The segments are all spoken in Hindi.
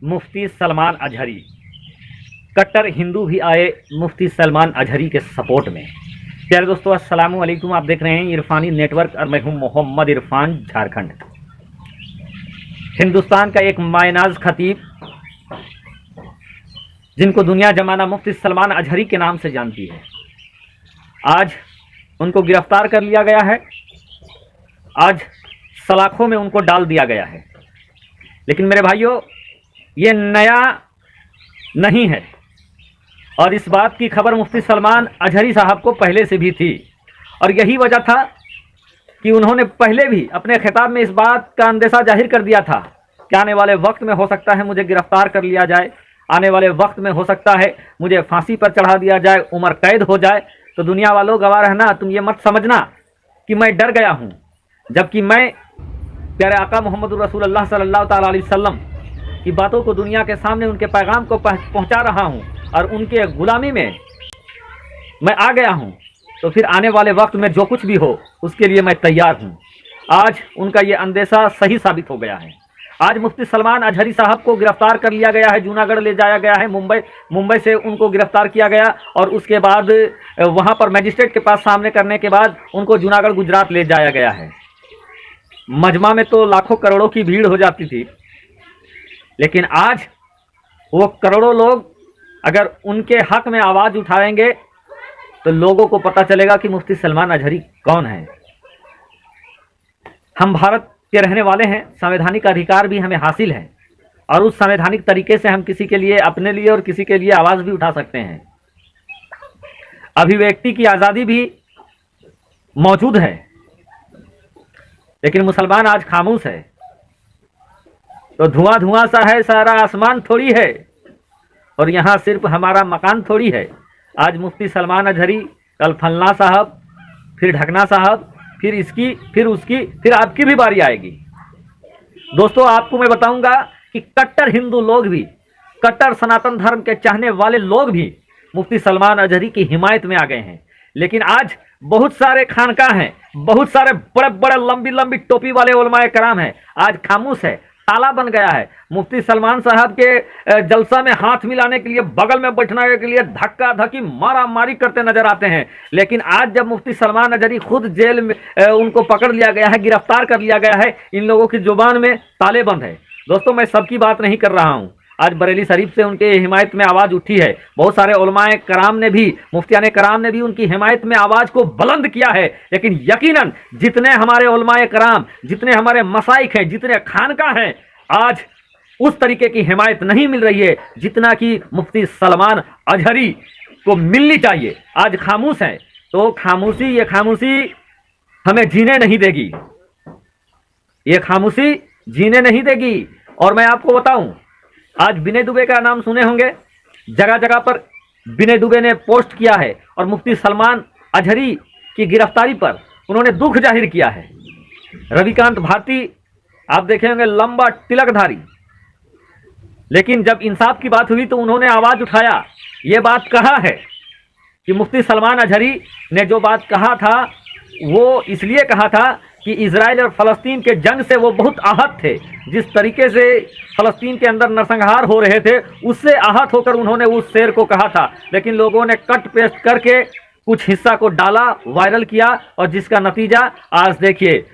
मुफ्ती सलमान अजहरी। कट्टर हिंदू भी आए मुफ्ती सलमान अजहरी के सपोर्ट में। प्यारे दोस्तों, अस्सलाम वालेकुम। आप देख रहे हैं इरफानी नेटवर्क और मैं हूं मोहम्मद इरफान, झारखंड। हिंदुस्तान का एक मायनाज खतीब जिनको दुनिया जमाना मुफ्ती सलमान अजहरी के नाम से जानती है, आज उनको गिरफ्तार कर लिया गया है। आज सलाखों में उनको डाल दिया गया है। लेकिन मेरे भाइयों, ये नया नहीं है और इस बात की खबर मुफ्ती सलमान अजहरी साहब को पहले से भी थी। और यही वजह था कि उन्होंने पहले भी अपने खिताब में इस बात का अंदेशा जाहिर कर दिया था कि आने वाले वक्त में हो सकता है मुझे गिरफ्तार कर लिया जाए, आने वाले वक्त में हो सकता है मुझे फांसी पर चढ़ा दिया जाए, उम्र कैद हो जाए। तो दुनिया वालों, गवाह रहना, तुम ये मत समझना कि मैं डर गया हूँ, जबकि मैं प्यारे आका मोहम्मद रसूलुल्लाह सल्लल्लाहु ताला अलैहि वसल्लम की बातों को दुनिया के सामने, उनके पैगाम को पहुंचा रहा हूं और उनके गुलामी में मैं आ गया हूं। तो फिर आने वाले वक्त में जो कुछ भी हो उसके लिए मैं तैयार हूं। आज उनका ये अंदेशा सही साबित हो गया है। आज मुफ्ती सलमान अजहरी साहब को गिरफ्तार कर लिया गया है, जूनागढ़ ले जाया गया है। मुंबई से उनको गिरफ्तार किया गया और उसके बाद वहां पर मजिस्ट्रेट के पास सामने करने के बाद उनको जूनागढ़ गुजरात ले जाया गया है। मजमा में तो लाखों करोड़ों की भीड़ हो जाती थी, लेकिन आज वो करोड़ों लोग अगर उनके हक में आवाज़ उठाएंगे तो लोगों को पता चलेगा कि मुफ्ती सलमान अजहरी कौन है। हम भारत के रहने वाले हैं, संवैधानिक अधिकार भी हमें हासिल है और उस संवैधानिक तरीके से हम किसी के लिए, अपने लिए और किसी के लिए आवाज़ भी उठा सकते हैं। अभिव्यक्ति की आज़ादी भी मौजूद है, लेकिन मुसलमान आज खामोश है। तो धुआं धुआं सा है सारा आसमान थोड़ी है, और यहाँ सिर्फ हमारा मकान थोड़ी है। आज मुफ्ती सलमान अजहरी, कल फलना साहब, फिर ढकना साहब, फिर इसकी, फिर उसकी, फिर आपकी भी बारी आएगी। दोस्तों, आपको मैं बताऊंगा कि कट्टर हिंदू लोग भी, कट्टर सनातन धर्म के चाहने वाले लोग भी मुफ्ती सलमान अजहरी की हिमायत में आ गए हैं। लेकिन आज बहुत सारे खानका हैं, बहुत सारे बड़े बड़े लंबी लंबी टोपी वाले उलमाए कराम हैं, आज खामोश है, ताला बन गया है। मुफ्ती सलमान साहब के जलसा में हाथ मिलाने के लिए, बगल में बैठने के लिए धक्का धक्की मारा मारी करते नजर आते हैं। लेकिन आज जब मुफ्ती सलमान अजहरी खुद जेल में, उनको पकड़ लिया गया है, गिरफ्तार कर लिया गया है, इन लोगों की जुबान में ताले बंद है। दोस्तों, मैं सबकी बात नहीं कर रहा हूँ। आज बरेली शरीफ से उनके हिमायत में आवाज़ उठी है। बहुत सारे उलमाए कराम ने भी, मुफ्तियान कराम ने भी उनकी हिमायत में आवाज़ को बुलंद किया है। लेकिन यकीनन जितने हमारे उलमाए कराम, जितने हमारे मसाइक हैं, जितने खानका हैं, आज उस तरीके की हिमायत नहीं मिल रही है जितना कि मुफ्ती सलमान अजहरी को मिलनी चाहिए। आज खामोश है, तो खामोशी, ये खामोशी हमें जीने नहीं देगी, ये खामोशी जीने नहीं देगी। और मैं आपको बताऊं, आज विनय दुबे का नाम सुने होंगे, जगह जगह पर विनय दुबे ने पोस्ट किया है और मुफ्ती सलमान अजहरी की गिरफ्तारी पर उन्होंने दुख जाहिर किया है। रविकांत भारती आप देखे होंगे, लंबा तिलकधारी, लेकिन जब इंसाफ की बात हुई तो उन्होंने आवाज उठाया, ये बात कहा है कि मुफ्ती सलमान अजहरी ने जो बात कहा था वो इसलिए कहा था कि इजराइल और फलस्तीन के जंग से वो बहुत आहत थे। जिस तरीके से फलस्तीन के अंदर नरसंहार हो रहे थे, उससे आहत होकर उन्होंने उस शेर को कहा था। लेकिन लोगों ने कट पेस्ट करके कुछ हिस्सा को डाला, वायरल किया, और जिसका नतीजा आज देखिए।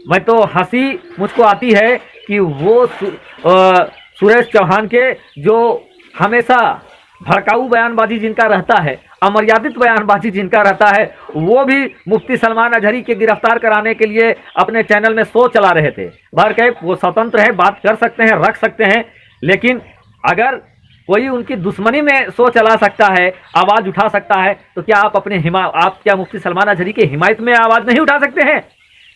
मैं तो हंसी मुझको आती है कि वो सुरेश चौहान के जो हमेशा भड़काऊ बयानबाजी जिनका रहता है, अमर्यादित बयानबाजी जिनका रहता है, वो भी मुफ्ती सलमान अजहरी के गिरफ्तार कराने के लिए अपने चैनल में शो चला रहे थे। बहरकैफ वो स्वतंत्र है, बात कर सकते हैं, रख सकते हैं, लेकिन अगर कोई उनकी दुश्मनी में शो चला सकता है, आवाज़ उठा सकता है, तो क्या आप क्या मुफ्ती सलमान अजहरी की हिमायत में आवाज़ नहीं उठा सकते हैं?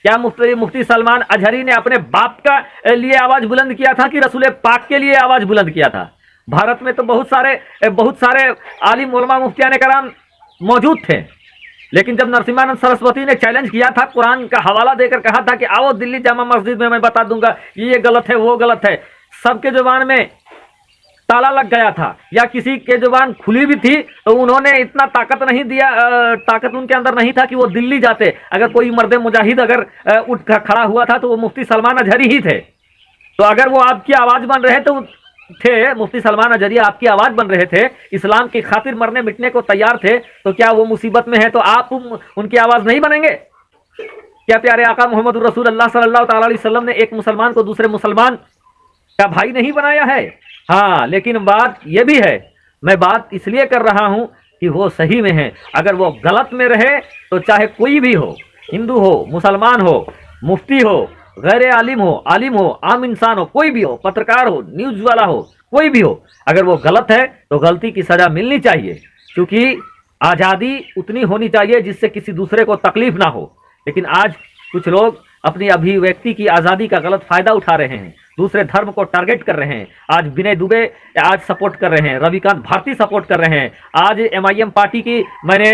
क्या मुफ्ती सलमान अजहरी ने अपने बाप का लिए आवाज़ बुलंद किया था कि रसूल पाक के लिए आवाज़ बुलंद किया था? भारत में तो बहुत सारे आलिम उलमा मुफ्तियान कराम मौजूद थे, लेकिन जब नरसिम्हानंद सरस्वती ने चैलेंज किया था, कुरान का हवाला देकर कहा था कि आओ दिल्ली जामा मस्जिद में मैं बता दूंगा ये गलत है, वो गलत है, सबके जुबान में ताला लग गया था, या किसी के जुबान खुली भी थी तो उन्होंने इतना ताकत नहीं दिया, ताकत उनके अंदर नहीं था कि वो दिल्ली जाते। अगर कोई मर्द मुजाहिद अगर उठ खड़ा हुआ था तो वो मुफ्ती सलमान अजहरी ही थे। तो अगर वो आपकी आवाज़ बन रहे तो थे, मुफ्ती सलमान अजहरी आपकी आवाज बन रहे थे, इस्लाम की खातिर मरने मिटने को तैयार थे, तो क्या वो मुसीबत में है तो आप उनकी आवाज नहीं बनेंगे? क्या प्यारे आका मोहम्मद रसूल अल्लाह सल्लल्लाहु अलैहि वसल्लम ने एक मुसलमान को दूसरे मुसलमान का भाई नहीं बनाया है? हाँ, लेकिन बात यह भी है, मैं बात इसलिए कर रहा हूं कि वो सही में है। अगर वो गलत में रहे तो चाहे कोई भी हो, हिंदू हो, मुसलमान हो, मुफ्ती हो, गैर आलिम हो, आम इंसान हो, कोई भी हो, पत्रकार हो, न्यूज वाला हो, कोई भी हो, अगर वो गलत है तो गलती की सजा मिलनी चाहिए, क्योंकि आज़ादी उतनी होनी चाहिए जिससे किसी दूसरे को तकलीफ ना हो। लेकिन आज कुछ लोग अपनी अभिव्यक्ति की आज़ादी का गलत फायदा उठा रहे हैं, दूसरे धर्म को टारगेट कर रहे हैं। आज विनय दुबे आज सपोर्ट कर रहे हैं, रविकांत भारती सपोर्ट कर रहे हैं। आज MIM पार्टी की मैंने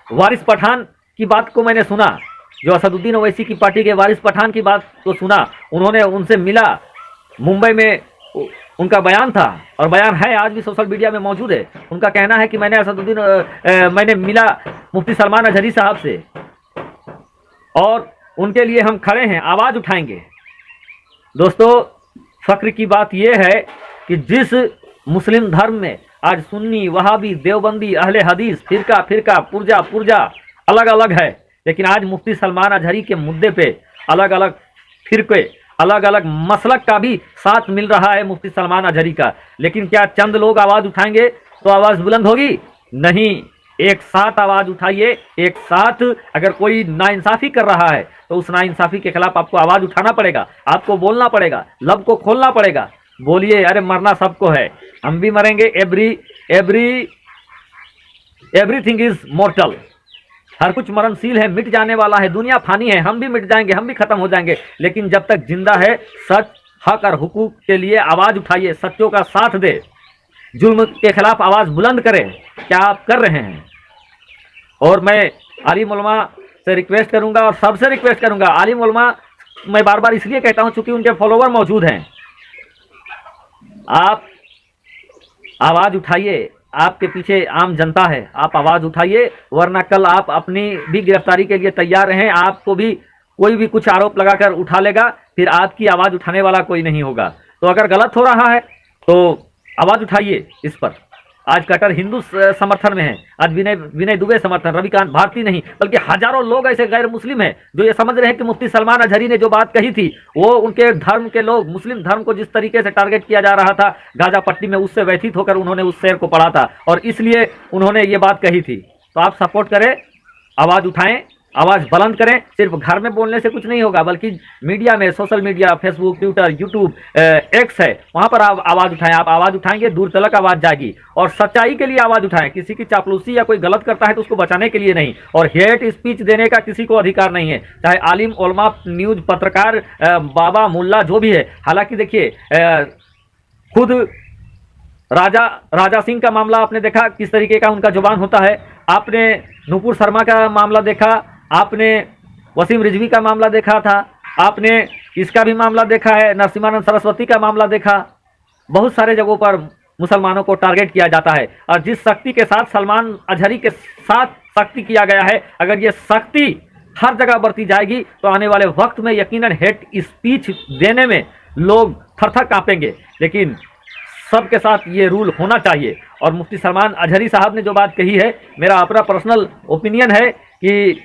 वारिस पठान की बात को मैंने सुना, जो असदुद्दीन ओवैसी की पार्टी के वारिस पठान की बात को सुना, उन्होंने उनसे मिला, मुंबई में उनका बयान था और बयान है आज भी सोशल मीडिया में मौजूद है। उनका कहना है कि मैंने मिला मुफ्ती सलमान अजहरी साहब से और उनके लिए हम खड़े हैं, आवाज़ उठाएंगे। दोस्तों, फ़ख्र की बात यह है कि जिस मुस्लिम धर्म में आज सुन्नी, वहाबी, देवबंदी, अहले हदीस, फिरका, पुरजा अलग अलग है, लेकिन आज मुफ्ती सलमान अजहरी के मुद्दे पे अलग अलग फिरके, अलग अलग मसलक का भी साथ मिल रहा है मुफ्ती सलमान अजहरी का। लेकिन क्या चंद लोग आवाज़ उठाएंगे तो आवाज़ बुलंद होगी? नहीं, एक साथ आवाज़ उठाइए, एक साथ। अगर कोई नाइंसाफ़ी कर रहा है तो उस नाइंसाफ़ी के खिलाफ आपको आवाज़ उठाना पड़ेगा, आपको बोलना पड़ेगा, लब को खोलना पड़ेगा। बोलिए, अरे मरना सबको है, हम भी मरेंगे, एवरीथिंग इज मॉर्टल, हर कुछ मरणशील है, मिट जाने वाला है, दुनिया फानी है, हम भी मिट जाएंगे, हम भी खत्म हो जाएंगे। लेकिन जब तक जिंदा है, सच, हक और हुकूक के लिए आवाज़ उठाइए, सच्चों का साथ दे, जुल्म के खिलाफ आवाज़ बुलंद करें। क्या आप कर रहे हैं? और मैं आलिम उलमा से रिक्वेस्ट करूंगा और सबसे रिक्वेस्ट करूंगा, आलिम उलमा मैं बार बार इसलिए कहता हूं चूंकि उनके फॉलोवर मौजूद हैं, आप आवाज़ उठाइए, आपके पीछे आम जनता है, आप आवाज़ उठाइए, वरना कल आप अपनी भी गिरफ्तारी के लिए तैयार रहें। आपको भी कोई भी कुछ आरोप लगाकर उठा लेगा, फिर आपकी आवाज़ उठाने वाला कोई नहीं होगा। तो अगर गलत हो रहा है तो आवाज़ उठाइए इस पर। आज कट्टर हिंदू समर्थन में है, आज विनय दुबे समर्थन, रविकांत भारती नहीं, बल्कि हजारों लोग ऐसे गैर मुस्लिम हैं जो ये समझ रहे हैं कि मुफ्ती सलमान अजहरी ने जो बात कही थी, वो उनके धर्म के लोग, मुस्लिम धर्म को जिस तरीके से टारगेट किया जा रहा था गाजा पट्टी में, उससे व्यथित होकर उन्होंने उस शेर को पढ़ा था और इसलिए उन्होंने ये बात कही थी। तो आप सपोर्ट करें, आवाज़ उठाएं, आवाज़ बुलंद करें। सिर्फ घर में बोलने से कुछ नहीं होगा, बल्कि मीडिया में, social media, Facebook, Twitter, YouTube, x है, वहाँ पर आप आवाज़ उठाएं। आप आवाज़ उठाएंगे, दूर तलक आवाज़ जाएगी। और सच्चाई के लिए आवाज़ उठाएं, किसी की चापलूसी या कोई गलत करता है तो उसको बचाने के लिए नहीं। और हेट स्पीच देने का किसी को अधिकार नहीं है, चाहे आलिम, उलमा, न्यूज़, पत्रकार, बाबा, मुल्ला, जो भी है। हालांकि देखिए, खुद राजा सिंह का मामला आपने देखा किस तरीके का उनका जुबान होता है, आपने नुपुर शर्मा का मामला देखा, आपने वसीम रिजवी का मामला देखा था, आपने इसका भी मामला देखा है, नरसिम्हानंद सरस्वती का मामला देखा। बहुत सारे जगहों पर मुसलमानों को टारगेट किया जाता है और जिस शक्ति के साथ सलमान अजहरी के साथ सख्ती किया गया है, अगर ये सख्ती हर जगह बरती जाएगी तो आने वाले वक्त में यकीनन हेट स्पीच देने में लोग थर-थर कांपेंगे। लेकिन सबके साथ ये रूल होना चाहिए। और मुफ्ती सलमान अजहरी साहब ने जो बात कही है, मेरा अपना पर्सनल ओपिनियन है कि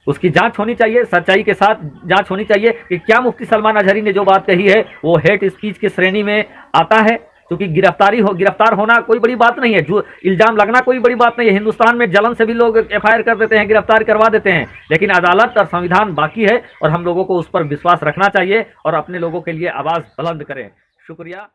उसकी जांच होनी चाहिए, सच्चाई के साथ जांच होनी चाहिए कि क्या मुफ्ती सलमान अजहरी ने जो बात कही है वो हेट स्पीच की श्रेणी में आता है। क्योंकि गिरफ्तार होना कोई बड़ी बात नहीं है, जो इल्जाम लगना कोई बड़ी बात नहीं है। हिंदुस्तान में जलन से भी लोग FIR कर देते हैं, गिरफ्तार करवा देते हैं, लेकिन अदालत और संविधान बाकी है और हम लोगों को उस पर विश्वास रखना चाहिए और अपने लोगों के लिए आवाज़ बुलंद करें। शुक्रिया।